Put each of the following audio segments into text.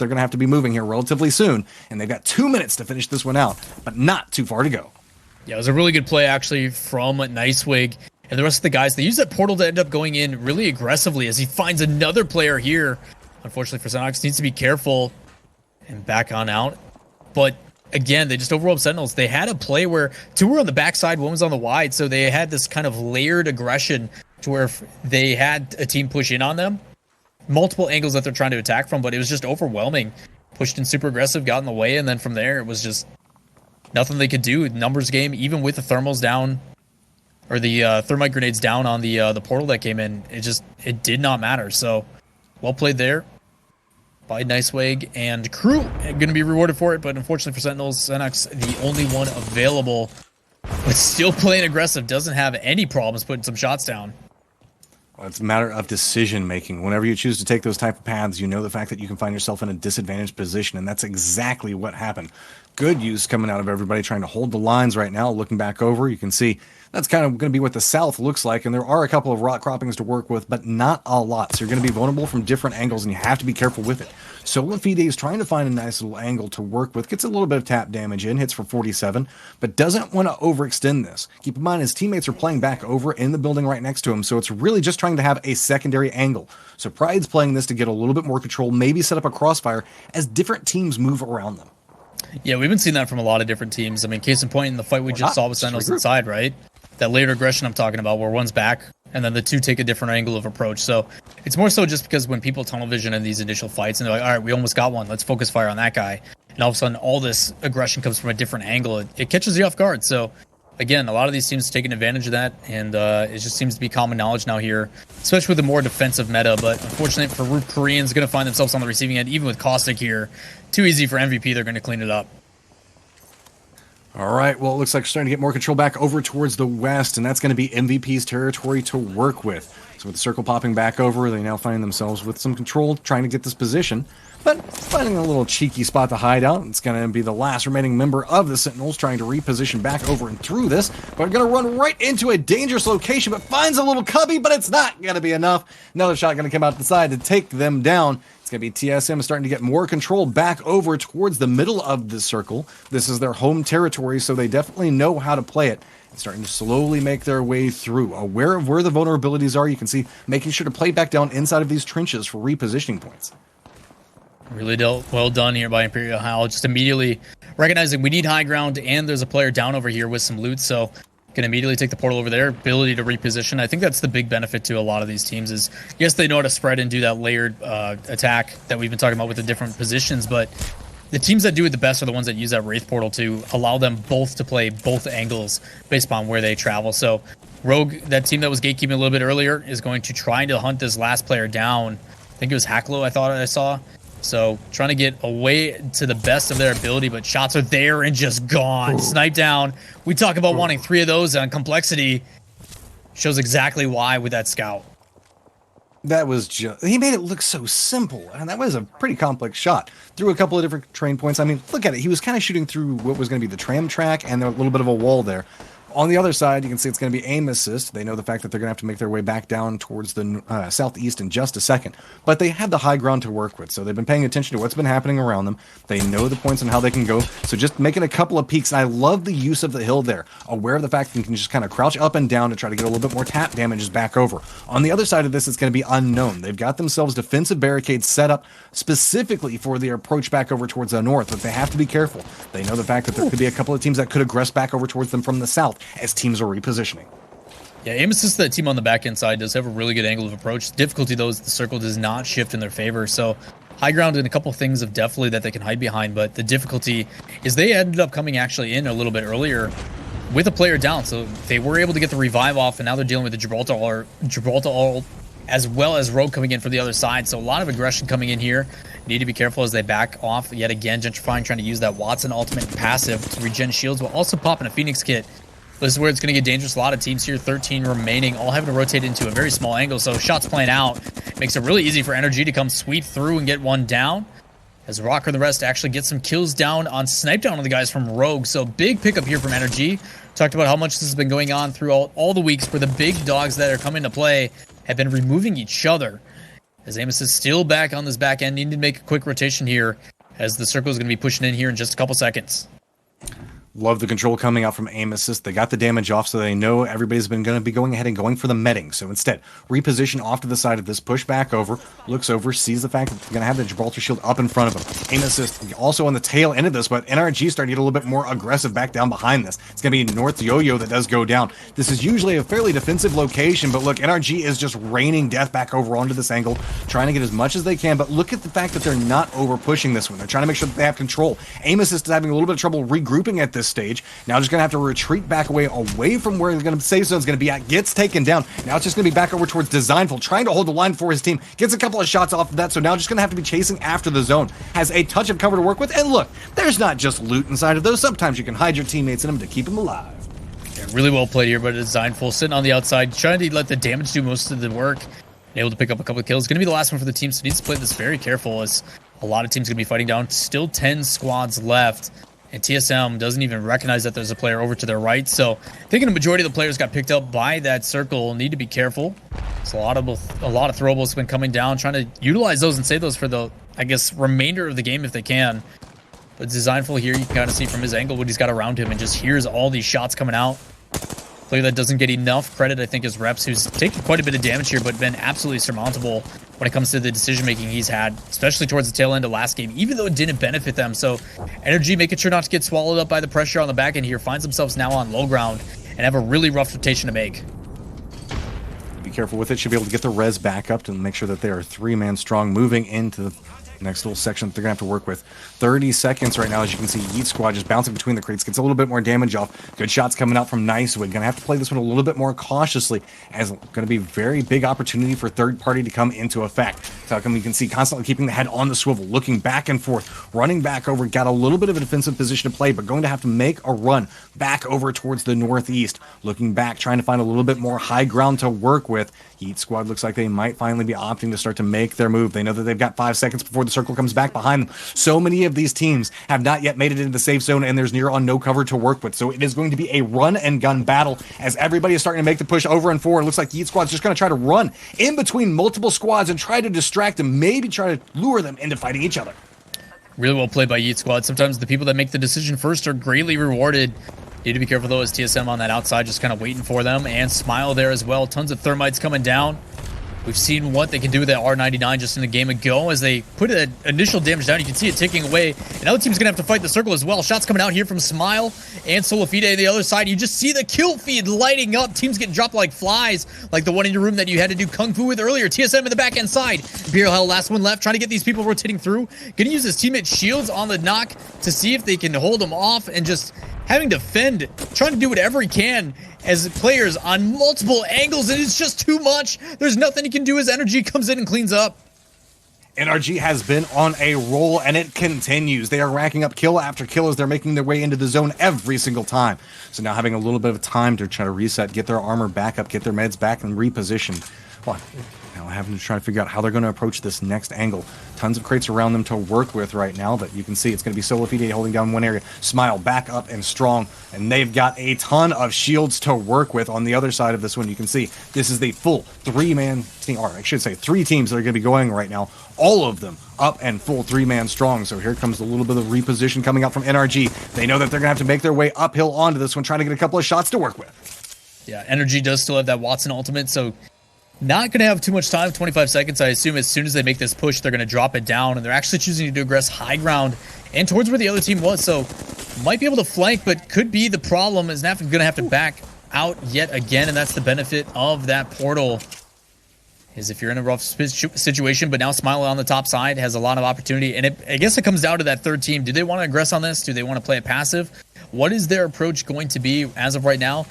they're going to have to be moving here relatively soon, and they've got 2 minutes to finish this one out, but not too far to go. Yeah, it was a really good play, actually, from Nicewig. And the rest of the guys, they use that portal to end up going in really aggressively as he finds another player here. Unfortunately for Xenox, needs to be careful and back on out. But again, they just overwhelmed Sentinels. They had a play where two were on the backside, one was on the wide, so they had this kind of layered aggression to where if they had a team push in on them, multiple angles that they're trying to attack from, but it was just overwhelming. Pushed in super aggressive, got in the way, and then from there, it was just nothing they could do. Numbers game, even with the thermals down, or the thermite grenades down on the portal that came in, it did not matter. So, well played there by Nicewig and crew. Going to be rewarded for it, but unfortunately for Sentinels, Xenox, the only one available, but still playing aggressive, doesn't have any problems putting some shots down. Well, it's a matter of decision making. Whenever you choose to take those type of paths, you know the fact that you can find yourself in a disadvantaged position, and that's exactly what happened. Good use coming out of everybody trying to hold the lines right now. Looking back over, you can see that's kind of going to be what the south looks like, and there are a couple of rock croppings to work with, but not a lot. So you're going to be vulnerable from different angles, and you have to be careful with it. Solafide is trying to find a nice little angle to work with, gets a little bit of tap damage in, hits for 47, but doesn't want to overextend this. Keep in mind, his teammates are playing back over in the building right next to him, so it's really just trying to have a secondary angle. So Pride's playing this to get a little bit more control, maybe set up a crossfire as different teams move around them. Yeah, we've been seeing that from a lot of different teams. I mean, case in point in the fight we just saw with Sentinels inside, right? That layered aggression I'm talking about, where one's back and then the two take a different angle of approach. So it's more so just because when people tunnel vision in these initial fights and they're like, all right, we almost got one, let's focus fire on that guy. And all of a sudden, all this aggression comes from a different angle. It catches you off guard. So again, a lot of these teams are taking advantage of that, and it just seems to be common knowledge now here, especially with the more defensive meta. But unfortunately for Root Koreans, going to find themselves on the receiving end, even with Caustic here. Too easy for MVP, they're going to clean it up. All right, well, it looks like we're starting to get more control back over towards the west, and that's going to be MVP's territory to work with. So with the circle popping back over, they now find themselves with some control trying to get this position, but finding a little cheeky spot to hide out. It's going to be the last remaining member of the Sentinels trying to reposition back over and through this, but going to run right into a dangerous location, but finds a little cubby, but it's not going to be enough. Another shot going to come out the side to take them down. It's going to be TSM starting to get more control back over towards the middle of the circle. This is their home territory, so they definitely know how to play it. Starting to slowly make their way through. Aware of where the vulnerabilities are, you can see making sure to play back down inside of these trenches for repositioning points. Really well done here by Imperial Howl. Just immediately recognizing we need high ground and there's a player down over here with some loot, so can immediately take the portal over there. Ability to reposition. I think that's the big benefit to a lot of these teams is, yes, they know how to spread and do that layered attack that we've been talking about with the different positions, but the teams that do it the best are the ones that use that Wraith portal to allow them both to play both angles based upon where they travel. So Rogue, that team that was gatekeeping a little bit earlier, is going to try to hunt this last player down. I think it was Hacklow I thought I saw. So trying to get away to the best of their ability, but shots are there and just gone. Snipe down. We talk about wanting 3 of those on complexity. Shows exactly why with that scout. That was just, he made it look so simple, and that was a pretty complex shot. Through a couple of different train points. I mean, look at it. He was kind of shooting through what was going to be the tram track and a little bit of a wall there. On the other side, you can see it's going to be aim assist. They know the fact that they're going to have to make their way back down towards the southeast in just a second. But they have the high ground to work with, so they've been paying attention to what's been happening around them. They know the points and how they can go, so just making a couple of peeks. And I love the use of the hill there. Aware of the fact that you can just kind of crouch up and down to try to get a little bit more tap damages back over. On the other side of this, it's going to be unknown. They've got themselves defensive barricades set up specifically for the approach back over towards the north, but they have to be careful. They know the fact that there could be a couple of teams that could aggress back over towards them from the south as teams are repositioning. Yeah, aim assist, that team on the back end side does have a really good angle of approach. Difficulty, though, is the circle does not shift in their favor. So high ground and a couple of things of definitely that they can hide behind, but the difficulty is they ended up coming actually in a little bit earlier with a player down. So they were able to get the revive off, and now they're dealing with the Gibraltar as well as Rogue coming in for the other side. So a lot of aggression coming in here. Need to be careful as they back off yet again. Gentrifying, trying to use that Watson ultimate and passive to regen shields while also popping a Phoenix kit. This is where it's going to get dangerous. A lot of teams here, 13 remaining, all having to rotate into a very small angle. So shots playing out makes it really easy for Energy to come sweep through and get one down. As Rocker and the rest actually get some kills down on snipe down on the guys from Rogue. So big pickup here from Energy. Talked about how much this has been going on through all the weeks where the big dogs that are coming to play have been removing each other. As Amos is still back on this back end, needing to make a quick rotation here as the circle is going to be pushing in here in just a couple seconds. Love the control coming out from aim assist. They got the damage off, so they know everybody's been going to be going ahead and going for the medding. So instead, reposition off to the side of this, push back over, looks over, sees the fact that they're going to have the Gibraltar shield up in front of him. Aim assist also on the tail end of this, but NRG starting to get a little bit more aggressive back down behind this. It's going to be North Yo-Yo that does go down. This is usually a fairly defensive location, but look, NRG is just raining death back over onto this angle, trying to get as much as they can, but look at the fact that they're not over pushing this one. They're trying to make sure that they have control. Aim assist is having a little bit of trouble regrouping at this stage. Now just going to have to retreat back away from where they're going to safe zone's going to be at. Gets taken down. Now it's just going to be back over towards Designful, trying to hold the line for his team. Gets a couple of shots off of that, so now just going to have to be chasing after the zone. Has a touch of cover to work with, and look, there's not just loot inside of those. Sometimes you can hide your teammates in them to keep them alive. Yeah, really well played here, but Designful sitting on the outside, trying to let the damage do most of the work. Able to pick up a couple of kills. Going to be the last one for the team, so needs to play this very careful as a lot of teams going to be fighting down. Still 10 squads left. And TSM doesn't even recognize that there's a player over to their right. So I think the majority of the players got picked up by that circle. Need to be careful. So a lot of throwables have been coming down, trying to utilize those and save those for the, I guess, remainder of the game if they can. But Designful here, you can kind of see from his angle what he's got around him and just hears all these shots coming out. Player that doesn't get enough credit, I think, is Reps, who's taken quite a bit of damage here, but been absolutely surmountable when it comes to the decision-making he's had, especially towards the tail end of last game, even though it didn't benefit them. So Energy making sure not to get swallowed up by the pressure on the back end here, finds themselves now on low ground and have a really rough rotation to make. Be careful with it. Should be able to get the res back up to make sure that they are 3-man strong moving into the next little section that they're going to have to work with. 30 seconds right now, as you can see. Yeet Squad just bouncing between the crates. Gets a little bit more damage off. Good shots coming out from Nicewig. Going to have to play this one a little bit more cautiously, as going to be very big opportunity for third party to come into effect. So how come you can see constantly keeping the head on the swivel, looking back and forth, running back over. Got a little bit of a defensive position to play, but going to have to make a run back over towards the northeast. Looking back, trying to find a little bit more high ground to work with. Yeet Squad looks like they might finally be opting to start to make their move. They know that they've got 5 seconds before the circle comes back behind them. So many of these teams have not yet made it into the safe zone, and there's near on no cover to work with. So it is going to be a run and gun battle as everybody is starting to make the push over and forward. It looks like Yeet Squad's just going to try to run in between multiple squads and try to distract them, maybe try to lure them into fighting each other. Really well played by Yeet Squad. Sometimes the people that make the decision first are greatly rewarded. Need to be careful though, as TSM on that outside just kind of waiting for them, and Smile there as well. Tons of thermites coming down. We've seen what they can do with that R99 just in the game ago as they put an initial damage down. You can see it ticking away. And now the team's going to have to fight the circle as well. Shots coming out here from Smile and Solafide on the other side. You just see the kill feed lighting up. Teams getting dropped like flies, like the one in your room that you had to do Kung Fu with earlier. TSM in the back end side. Imperial Hell, last one left, trying to get these people rotating through. Going to use his teammate shields on the knock to see if they can hold them off, and just having to fend, trying to do whatever he can as players on multiple angles, and it's just too much. There's nothing he can do as Energy comes in and cleans up. NRG has been on a roll, and it continues. They are racking up kill after kill as they're making their way into the zone every single time. So now having a little bit of time to try to reset, get their armor back up, get their meds back, and reposition. Well, now having to try to figure out how they're going to approach this next angle. Tons of crates around them to work with right now, but you can see it's going to be Solafide holding down one area. Smile back up and strong, and they've got a ton of shields to work with on the other side of this one. You can see this is the full 3-man team, or I should say 3 teams that are going to be going right now. All of them up and full 3-man strong. So here comes a little bit of reposition coming out from NRG. They know that they're going to have to make their way uphill onto this one, trying to get a couple of shots to work with. Yeah, Energy does still have that Watson ultimate, so not going to have too much time, 25 seconds. I assume as soon as they make this push, they're going to drop it down, and they're actually choosing to aggress high ground and towards where the other team was. So might be able to flank, but could be the problem is Nafin going to have to back out yet again, and that's the benefit of that portal. Is if you're in a rough situation, but now Smile on the top side has a lot of opportunity, and I guess it comes down to that third team. Do they want to aggress on this? Do they want to play it passive? What is their approach going to be as of right now?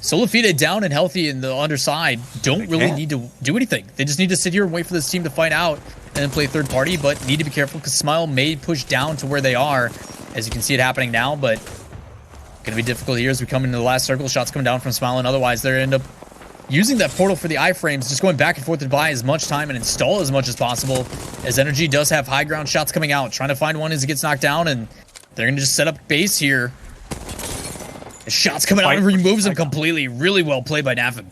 Solafide down and healthy in the underside don't really need to do anything. They just need to sit here and wait for this team to fight out and then play third party, but need to be careful because Smile may push down to where they are, as you can see it happening now, but going to be difficult here as we come into the last circle. Shots coming down from Smile, and otherwise they end up using that portal for the iframes, just going back and forth to buy as much time and install as much as possible, as Energy does have high ground shots coming out, trying to find one as he gets knocked down, and they're going to just set up base here. The shots coming out and removes him completely. Really well played by Nafin.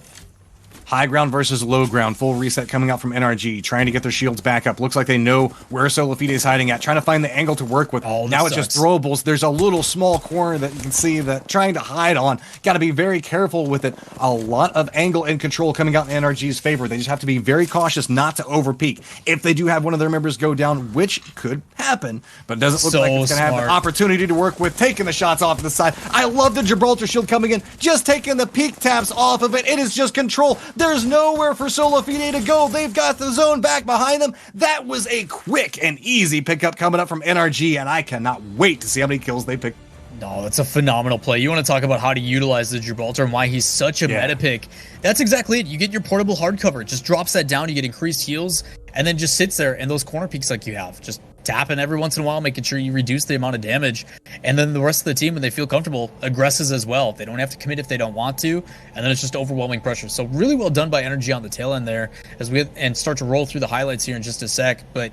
High ground versus low ground. Full reset coming out from NRG, trying to get their shields back up. Looks like they know where Solafide is hiding at, trying to find the angle to work with. Oh, now it's sucks. just throwables. There's a little small corner that you can see that trying to hide on. Got to be very careful with it. A lot of angle and control coming out in NRG's favor. They just have to be very cautious not to overpeak. If they do have one of their members go down, which could happen, but it doesn't look like it's going to have the opportunity to work with, taking the shots off to the side. I love the Gibraltar shield coming in, just taking the peak taps off of it. It is just control. There's nowhere for Solafide to go. They've got the zone back behind them. That was a quick and easy pickup coming up from NRG, and I cannot wait to see how many kills they pick. No, that's a phenomenal play. You want to talk about how to utilize the Gibraltar and why he's such a meta pick. That's exactly it. You get your portable hard cover. It just drops that down. You get increased heals and then just sits there. And those corner peaks like you have, just tapping every once in a while, making sure you reduce the amount of damage. And then the rest of the team, when they feel comfortable, aggresses as well. They don't have to commit if they don't want to. And then it's just overwhelming pressure. So really well done by Energy on the tail end there and start to roll through the highlights here in just a sec. But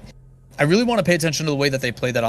I really want to pay attention to the way that they play that